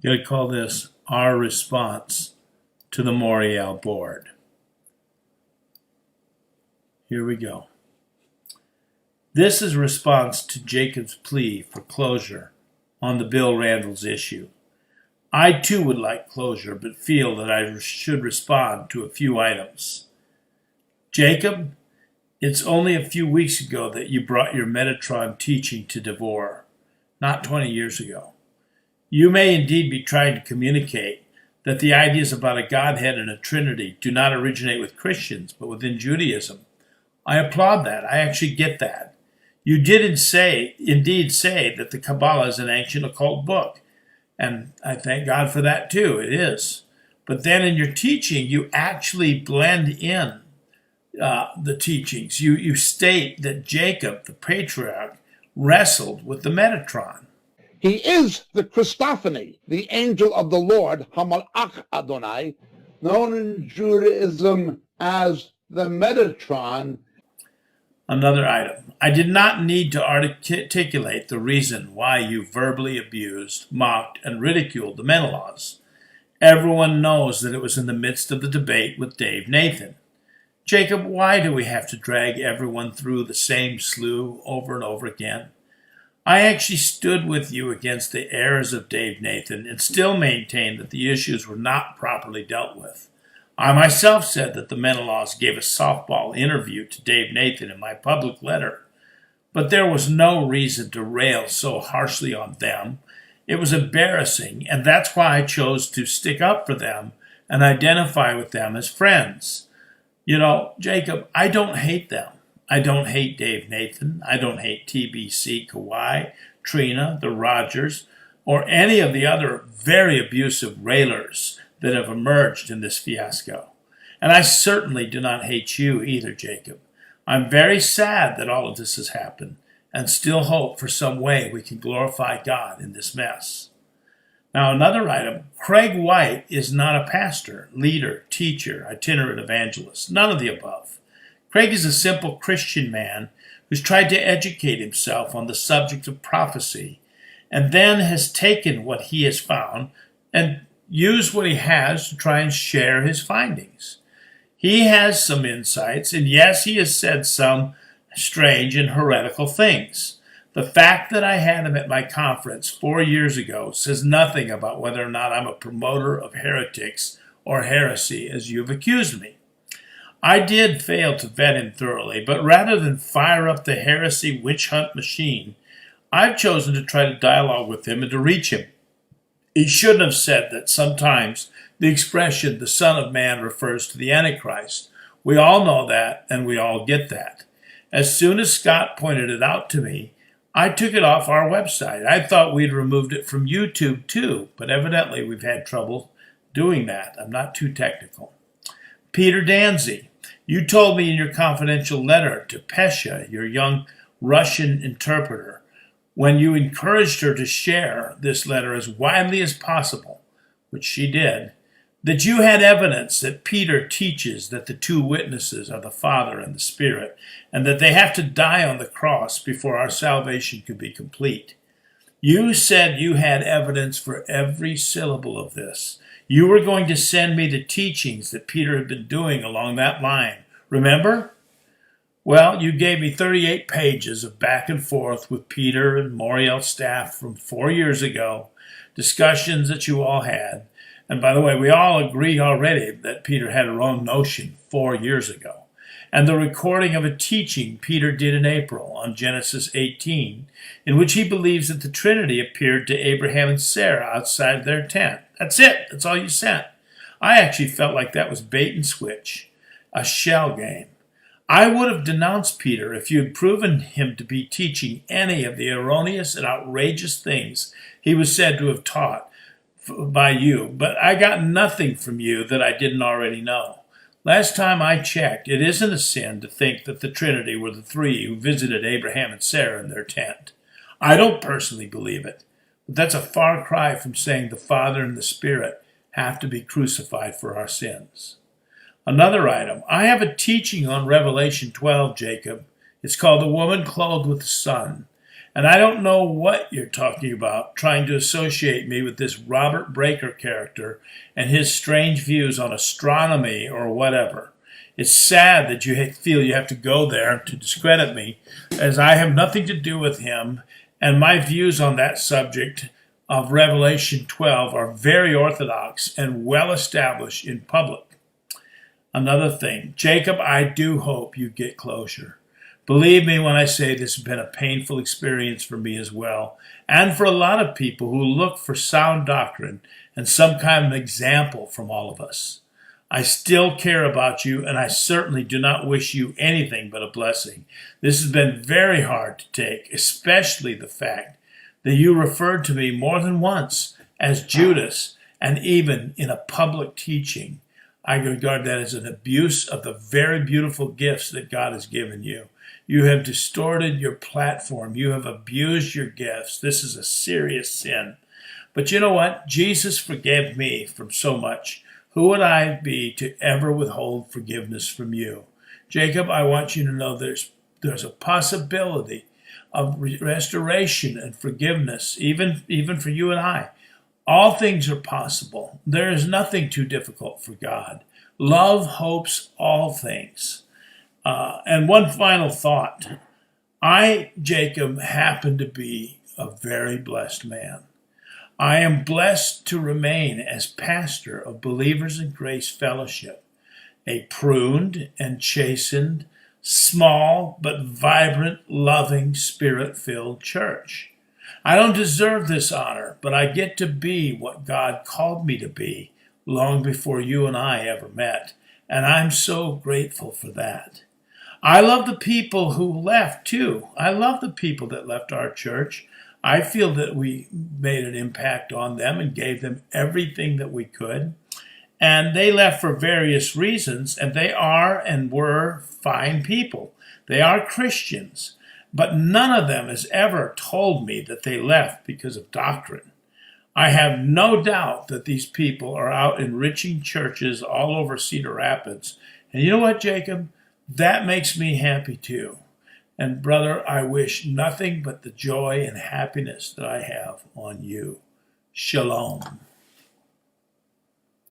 going to call this our response to the Moriel board. Here we go. This is a response to Jacob's plea for closure on the Bill Randles issue. I too would like closure, but feel that I should respond to a few items. Jacob, it's only a few weeks ago that you brought your Metatron teaching to Devore, not 20 years ago. You may indeed be trying to communicate that the ideas about a Godhead and a Trinity do not originate with Christians, but within Judaism. I applaud that. I actually get that. You did indeed say that the Kabbalah is an ancient occult book, and I thank God for that too. It is. But then in your teaching, you actually blend in the teachings. You state that Jacob, the patriarch, wrestled with the Metatron. He is the Christophany, the angel of the Lord, Hamalach Adonai, known in Judaism as the Metatron. Another item. I did not need to articulate the reason why you verbally abused, mocked, and ridiculed the Menelaus. Everyone knows that it was in the midst of the debate with Dave Nathan. Jacob, why do we have to drag everyone through the same slough over and over again? I actually stood with you against the errors of Dave Nathan and still maintain that the issues were not properly dealt with. I myself said that the Menelaus gave a softball interview to Dave Nathan in my public letter, but there was no reason to rail so harshly on them. It was embarrassing, and that's why I chose to stick up for them and identify with them as friends. You know, Jacob, I don't hate them. I don't hate Dave Nathan. I don't hate TBC, Kawhi, Trina, the Rogers, or any of the other very abusive railers that have emerged in this fiasco. And I certainly do not hate you either, Jacob. I'm very sad that all of this has happened and still hope for some way we can glorify God in this mess. Now, another item, Craig White is not a pastor, leader, teacher, itinerant evangelist, none of the above. Craig is a simple Christian man who's tried to educate himself on the subject of prophecy and then has taken what he has found and used what he has to try and share his findings. He has some insights, and yes, he has said some strange and heretical things. The fact that I had him at my conference 4 years ago says nothing about whether or not I'm a promoter of heretics or heresy, as you've accused me. I did fail to vet him thoroughly, but rather than fire up the heresy witch hunt machine, I've chosen to try to dialogue with him and to reach him. He shouldn't have said that sometimes the expression the Son of Man refers to the Antichrist. We all know that, and we all get that. As soon as Scott pointed it out to me, I took it off our website. I thought we'd removed it from YouTube too, but evidently we've had trouble doing that. I'm not too technical. Peter Danzy, you told me in your confidential letter to Pesha, your young Russian interpreter, when you encouraged her to share this letter as widely as possible, which she did, that you had evidence that Peter teaches that the two witnesses are the Father and the Spirit, and that they have to die on the cross before our salvation could be complete. You said you had evidence for every syllable of this. You were going to send me the teachings that Peter had been doing along that line. Remember? Well, you gave me 38 pages of back and forth with Peter and Moriel staff from 4 years ago, discussions that you all had. And by the way, we all agree already that Peter had a wrong notion 4 years ago. And the recording of a teaching Peter did in April on Genesis 18, in which he believes that the Trinity appeared to Abraham and Sarah outside their tent. That's it. That's all you sent. I actually felt like that was bait and switch, a shell game. I would have denounced Peter if you had proven him to be teaching any of the erroneous and outrageous things he was said to have taught by you, but I got nothing from you that I didn't already know. Last time I checked, it isn't a sin to think that the Trinity were the three who visited Abraham and Sarah in their tent. I don't personally believe it, but that's a far cry from saying the Father and the Spirit have to be crucified for our sins. Another item. I have a teaching on Revelation 12, Jacob. It's called The Woman Clothed with the Sun. And I don't know what you're talking about, trying to associate me with this Robert Breaker character and his strange views on astronomy or whatever. It's sad that you feel you have to go there to discredit me, as I have nothing to do with him, and my views on that subject of Revelation 12 are very orthodox and well established in public. Another thing, Jacob, I do hope you get closure. Believe me when I say this has been a painful experience for me as well, and for a lot of people who look for sound doctrine and some kind of example from all of us. I still care about you, and I certainly do not wish you anything but a blessing. This has been very hard to take, especially the fact that you referred to me more than once as Judas, and even in a public teaching. I regard that as an abuse of the very beautiful gifts that God has given you. You have distorted your platform. You have abused your gifts. This is a serious sin. But you know what? Jesus forgave me from so much. Who would I be to ever withhold forgiveness from you? Jacob, I want you to know there's a possibility of restoration and forgiveness, even for you and I. All things are possible. There is nothing too difficult for God. Love hopes all things. And one final thought. I, Jacob, happen to be a very blessed man. I am blessed to remain as pastor of Believers in Grace Fellowship, a pruned and chastened, small but vibrant, loving, spirit-filled church. I don't deserve this honor, but I get to be what God called me to be long before you and I ever met, and I'm so grateful for that. I love the people who left, too. I love the people that left our church. I feel that we made an impact on them and gave them everything that we could. And they left for various reasons, and they are and were fine people. They are Christians. But none of them has ever told me that they left because of doctrine. I have no doubt that these people are out enriching churches all over Cedar Rapids. And you know what, Jacob? That makes me happy too. And brother, I wish nothing but the joy and happiness that I have on you. Shalom.